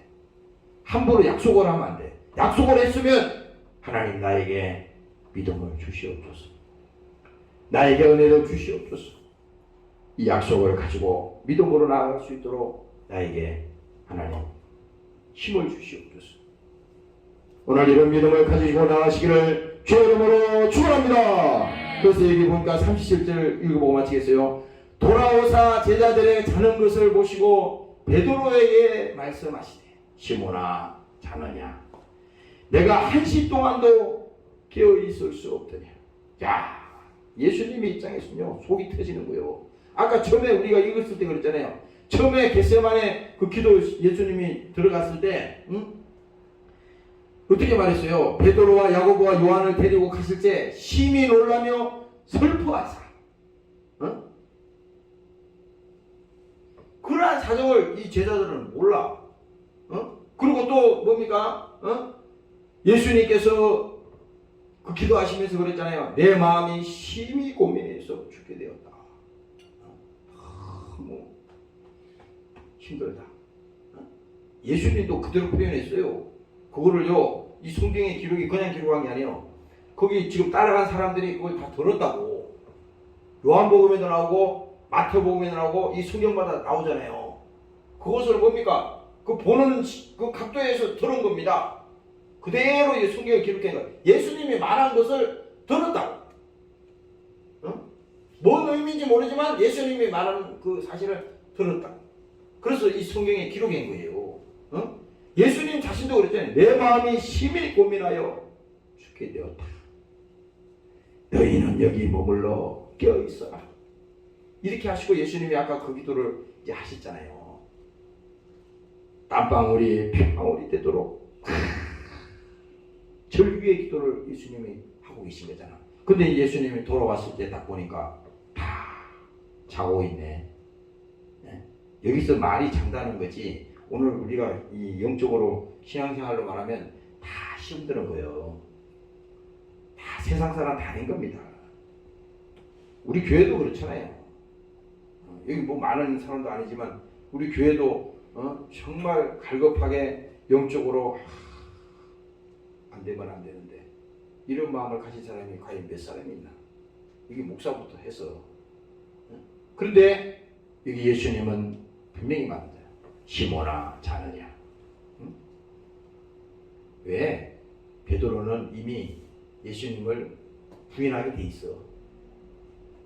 함부로 약속을 하면 안 돼. 약속을 했으면 하나님 나에게 믿음을 주시옵소서. 나에게 은혜를 주시옵소서. 이 약속을 가지고 믿음으로 나아갈 수 있도록 나에게 하나님 힘을 주시옵소서. 오늘 이런 믿음을 가지고 나가시기를 주의 이름으로 축원합니다. 그래서 여기 보니까 37절 읽어보고 마치겠어요. 돌아오사 제자들의 자는 것을 보시고 베드로에게 말씀하시되 시몬아 자느냐 내가 1시 동안도 깨어 있을 수 없더냐. 야, 예수님의 입장에서는요 속이 터지는 거예요. 아까 처음에 우리가 읽었을 때 그랬잖아요. 처음에 겟세마네 그 기도 예수님이 들어갔을 때 어떻게 말했어요? 베드로와 야고보와 요한을 데리고 갔을 때 심히 놀라며 슬퍼하사. 그러한 사정을 이 제자들은 몰라. 그리고 또 뭡니까? 예수님께서 그 기도하시면서 그랬잖아요. 내 마음이 심히 고민해서 죽게 되었다. 너무 힘들다. 예수님도 그대로 표현했어요. 그거를요, 이 성경의 기록이 그냥 기록한 게 아니에요. 거기 지금 따라간 사람들이 그걸 다 들었다고. 요한복음에도 나오고 마태복음에도 나오고 이 성경마다 나오잖아요. 그것을 뭡니까? 그 보는 그 각도에서 들은 겁니다. 그대로 이 성경을 기록한 거예요. 예수님이 말한 것을 들었다고. 뭔 의미인지 모르지만 예수님이 말하는 그 사실을 들었다고. 그래서 이 성경에 기록한 거예요. 예수님 자신도 그랬잖아요. 내 마음이 심히 고민하여 죽게 되었다. 너희는 여기 머물러 깨어있어라. 이렇게 하시고 예수님이 아까 그 기도를 이제 하셨잖아요. 땀방울이 핏방울이 되도록 절규의 기도를 예수님이 하고 계신 거잖아. 근데 예수님이 돌아왔을 때 딱 보니까 다 자고 있네. 네? 여기서 말이 장다는 거지. 오늘 우리가 이 영적으로 신앙생활로 말하면 다 힘드는 거예요. 다 세상 사람 다 아닌 겁니다. 우리 교회도 그렇잖아요. 여기 뭐 많은 사람도 아니지만 우리 교회도 정말 갈급하게 영적으로 안 되면 안 되는데 이런 마음을 가진 사람이 과연 몇 사람이 있나? 이게 목사부터 해서. 그런데 여기 예수님은 분명히 말합니다. 시몬아 자느냐? 왜? 베드로는 이미 예수님을 부인하게 돼 있어.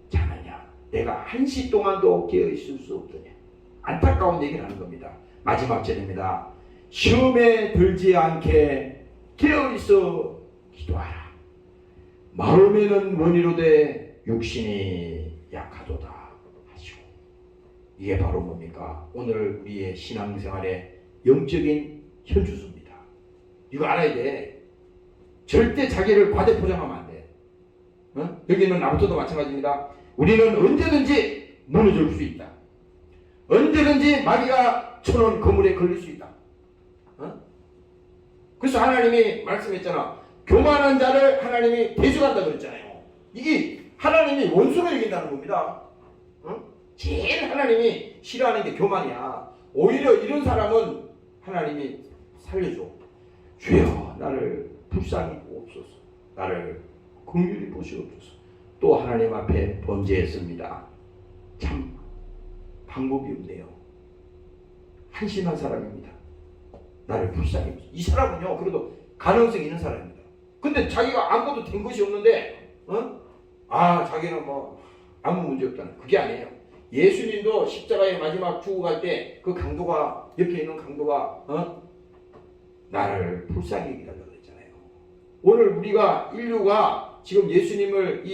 자느냐? 내가 1시 동안도 깨어 있을 수 없더냐? 안타까운 얘기를 하는 겁니다. 마지막 절입니다. 시험에 들지 않게 깨어 있어 기도하라. 마음에는 원이로되 육신이 약하도다 하시고. 이게 바로 뭡니까? 오늘 우리의 신앙생활의 영적인 현주소입니다. 이거 알아야 돼. 절대 자기를 과대포장하면 안 돼. 여기는 나부터도 마찬가지입니다. 우리는 언제든지 무너질 수 있다. 언제든지 마귀가 쳐놓은 그물에 걸릴 수 있다. 그래서 하나님이 말씀했잖아. 교만한 자를 하나님이 대적한다 그랬잖아요. 이게 하나님이 원수로 여긴다는 겁니다. 제일 하나님이 싫어하는 게 교만이야. 오히려 이런 사람은 하나님이 살려줘. 주여 나를 불쌍히 보옵소서. 나를 긍휼히 보시옵소서. 또 하나님 앞에 범죄했습니다. 참 방법이 없네요. 한심한 사람입니다. 나를 불쌍히 보시옵소서. 이 사람은요 그래도 가능성이 있는 사람입니다. 근데 자기가 아무것도 된 것이 없는데 자기는 뭐 아무 문제 없다는 그게 아니에요. 예수님도 십자가에 마지막 죽어갈 때 그 강도가 옆에 있는 강도가 나를 불쌍히 여기달라고 그랬잖아요. 오늘 우리가 인류가 지금 예수님을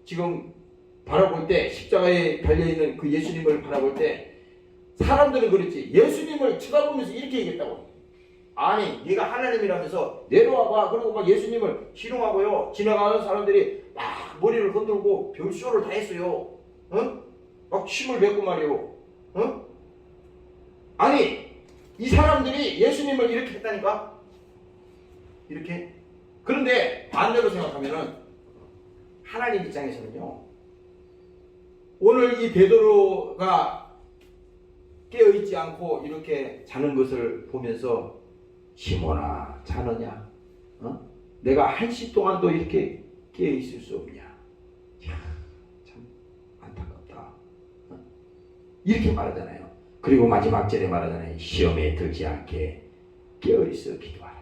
지금 바라볼 때 십자가에 달려있는 그 예수님을 바라볼 때 사람들은 그랬지. 예수님을 쳐다보면서 이렇게 얘기했다고. 아니 네가 하나님이라면서 내려와봐. 그리고 막 예수님을 희롱하고요. 지나가는 사람들이 막 머리를 흔들고 별쇼를 다 했어요. 막 침을 뱉고 말이요. 아니 이 사람들이 예수님을 이렇게 했다니까. 이렇게. 그런데 반대로 생각하면은 하나님 입장에서는요. 오늘 이 베드로가 깨어있지 않고 이렇게 자는 것을 보면서 시몬아 자느냐? 내가 1시 동안도 이렇게 깨어있을 수 없냐? 참 안타깝다. 이렇게 말하잖아요. 그리고 마지막 절에 말하잖아요. 시험에 들지 않게 깨어있어 기도하라.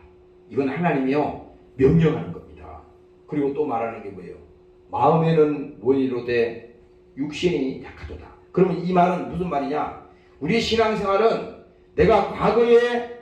이건 하나님이요 명령하는 겁니다. 그리고 또 말하는 게 뭐예요? 마음에는 원이로되 육신이 약하도다. 그러면 이 말은 무슨 말이냐? 우리 신앙생활은 내가 과거에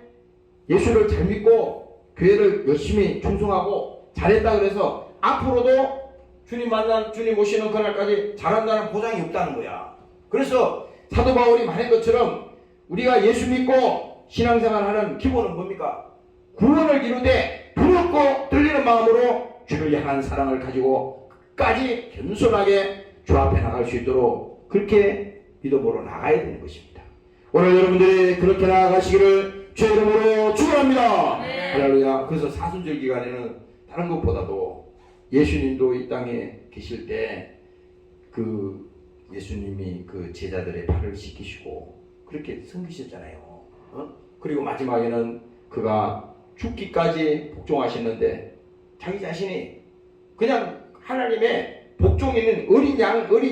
예수를 잘 믿고 교회를 열심히 충성하고 잘했다 그래서 앞으로도 주님 주님 오시는 그날까지 잘한다는 보장이 없다는 거야. 그래서 사도 바울이 말한 것처럼 우리가 예수 믿고 신앙생활하는 기본은 뭡니까? 구원을 이루되 부럽고 떨리는 마음으로 주를 향한 사랑을 가지고 끝까지 겸손하게 주 앞에 나갈 수 있도록 그렇게 믿음으로 나가야 되는 것입니다. 오늘 여러분들이 그렇게 나아가시기를 주의 이름으로 축원합니다. 할렐루야. 그래서 사순절 기간에는 다른 것보다도 예수님도 이 땅에 계실 때 그 예수님이 그 제자들의 발을 씻기시고 그렇게 섬기셨잖아요. 그리고 마지막에는 그가 죽기까지 복종하셨는데 자기 자신이 그냥 하나님의 복종 있는 어린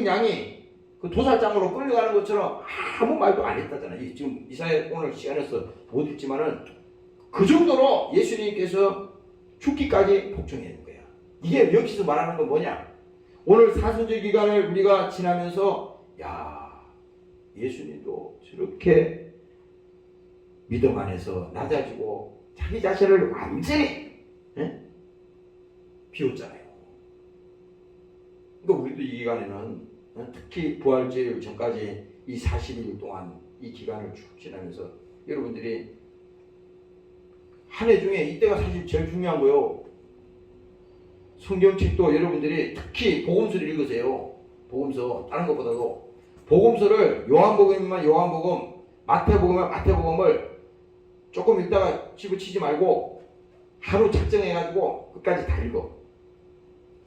양이 그 도살장으로 끌려가는 것처럼 아무 말도 안 했다잖아요. 지금 이사야 오늘 시간에서 못 읽지만은 그 정도로 예수님께서 죽기까지 복종했는 거야. 이게 여기서 말하는 건 뭐냐? 오늘 사순절 기간을 우리가 지나면서 예수님도 저렇게 믿음 안에서 낮아지고 자기 자신을 완전히 비웠잖아요. 그러니까 우리도 이 기간에는 특히 부활절 전까지 이 40일 동안 이 기간을 쭉 지나면서 여러분들이 한 해 중에 이때가 사실 제일 중요한 거예요. 성경책도 여러분들이 특히 복음서를 읽으세요. 복음서 다른 것보다도 복음서를 요한복음이면 요한복음, 마태복음이면 마태복음을 조금 읽다가 집어치지 말고 하루 작정해가지고 끝까지 다 읽어.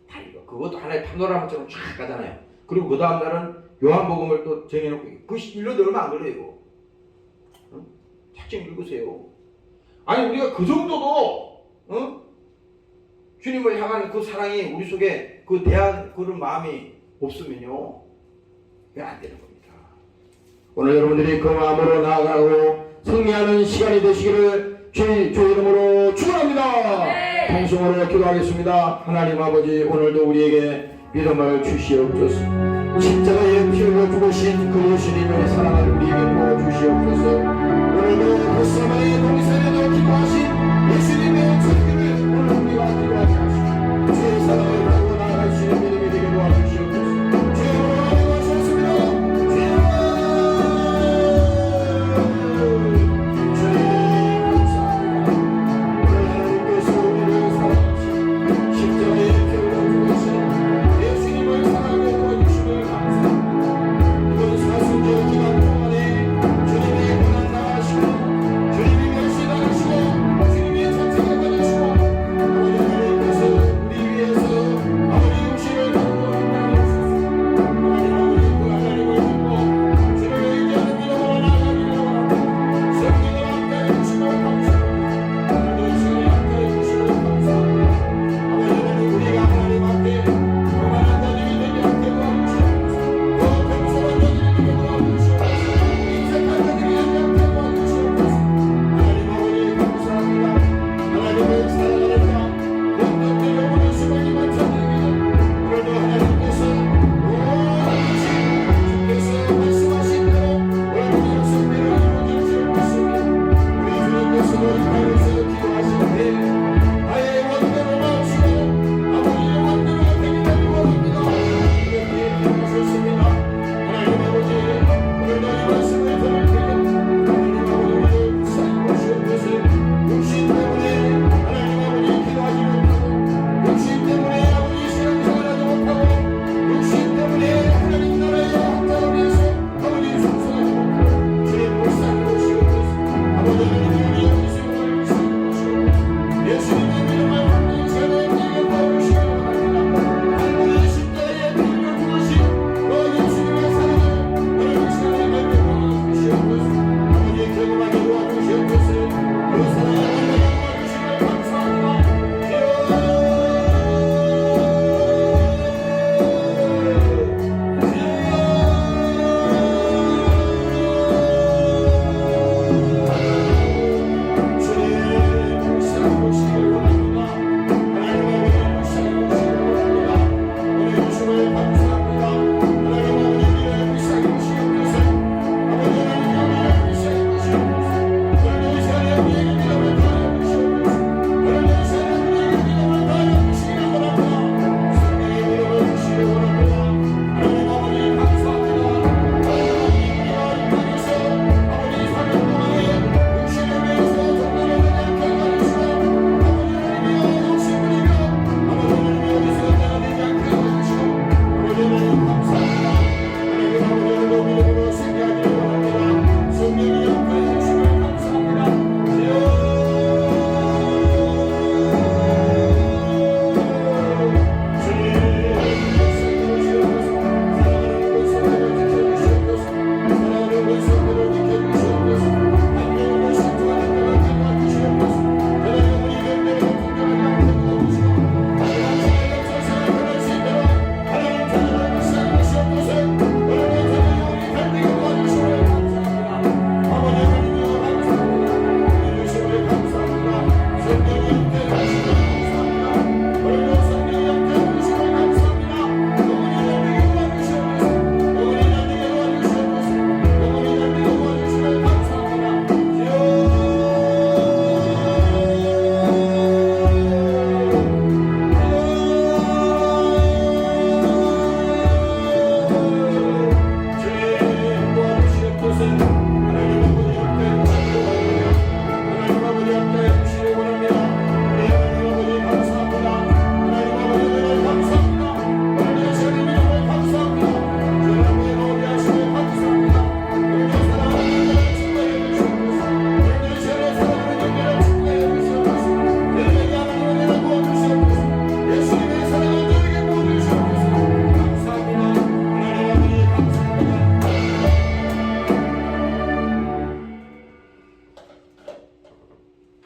다 읽어. 그것도 하나의 파노라마처럼 쫙 가잖아요. 그리고 그 다음 날은 요한복음을 또 정해놓고 그 읽어도 얼마 안 걸려요. 작정 읽으세요. 아니 우리가 그 정도도 주님을 향하는 그 사랑이 우리 속에 그 그런 마음이 없으면요 왜 안 되는 겁니다. 오늘 여러분들이 그 마음으로 나아가고 승리하는 시간이 되시기를 주의 이름으로 축원합니다. 통성으로 기도하겠습니다. 하나님 아버지 오늘도 우리에게 믿음을 주시옵소서. 십자가에 피 흘려 죽으신 그 예수님의 사랑을 우리에게 부어주시옵소서. 오늘도 그 세마의 동산에서 기도하신 예수님의 존귀를 오늘 우리가 기도하지 않습니다. 주의 사랑을 가지고 나아갈 수 있는 믿음이 되게 도와주시옵소서. 주여 고맙습니다. 주님 감사합니다. 오늘 하나님께서 우리를 사랑하신 십자가에 피 흘려 죽으신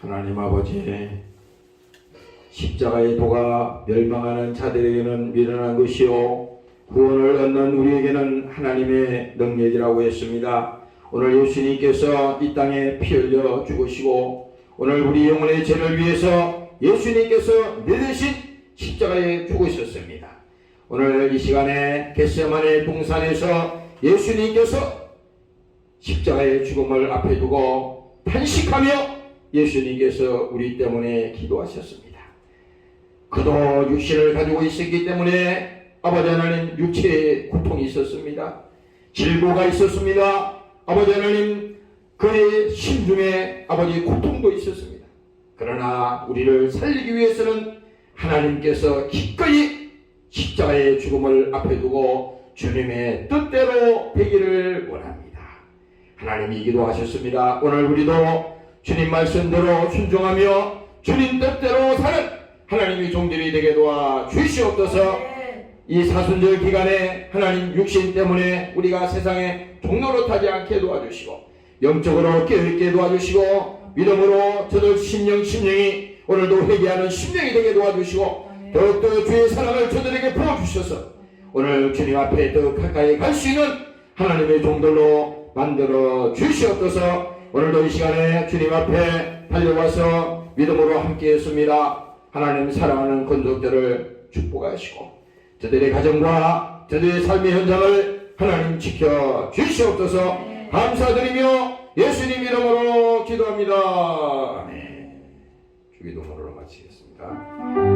하나님 아버지, 십자가의 도가 멸망하는 자들에게는 미련한 것이요 구원을 얻는 우리에게는 하나님의 능력이라고 했습니다. 오늘 예수님께서 이 땅에 피 흘려 죽으시고 오늘 우리 영혼의 죄를 위해서 예수님께서 내 대신 십자가에 죽으셨습니다. 오늘 이 시간에 겟세마네 동산에서 예수님께서 십자가의 죽음을 앞에 두고 탄식하며 예수님께서 우리 때문에 기도하셨습니다. 그도 육신을 가지고 있었기 때문에 아버지 하나님 육체에 고통이 있었습니다. 질고가 있었습니다. 아버지 하나님 그의 심중에 아버지 고통도 있었습니다. 그러나 우리를 살리기 위해서는 하나님께서 기꺼이 십자가의 죽음을 앞에 두고 주님의 뜻대로 되기를 원합니다. 하나님이 기도하셨습니다. 오늘 우리도 주님 말씀대로 순종하며 주님 뜻대로 사는 하나님의 종들이 되게 도와 주시옵소서. 이 사순절 기간에 하나님 육신 때문에 우리가 세상에 종로로 타지 않게 도와주시고 영적으로 깨어있게 도와주시고 믿음으로 저들 심령이 오늘도 회개하는 심령이 되게 도와주시고 더욱더 주의 사랑을 저들에게 부어주셔서 오늘 주님 앞에 더 가까이 갈 수 있는 하나님의 종들로 만들어 주시옵소서. 오늘도 이 시간에 주님 앞에 달려와서 믿음으로 함께 했습니다. 하나님 사랑하는 건족들을 축복하시고 저들의 가정과 저들의 삶의 현장을 하나님 지켜 주시옵소서. 감사드리며 예수님 이름으로 기도합니다. 아멘. 주기도문으로 마치겠습니다.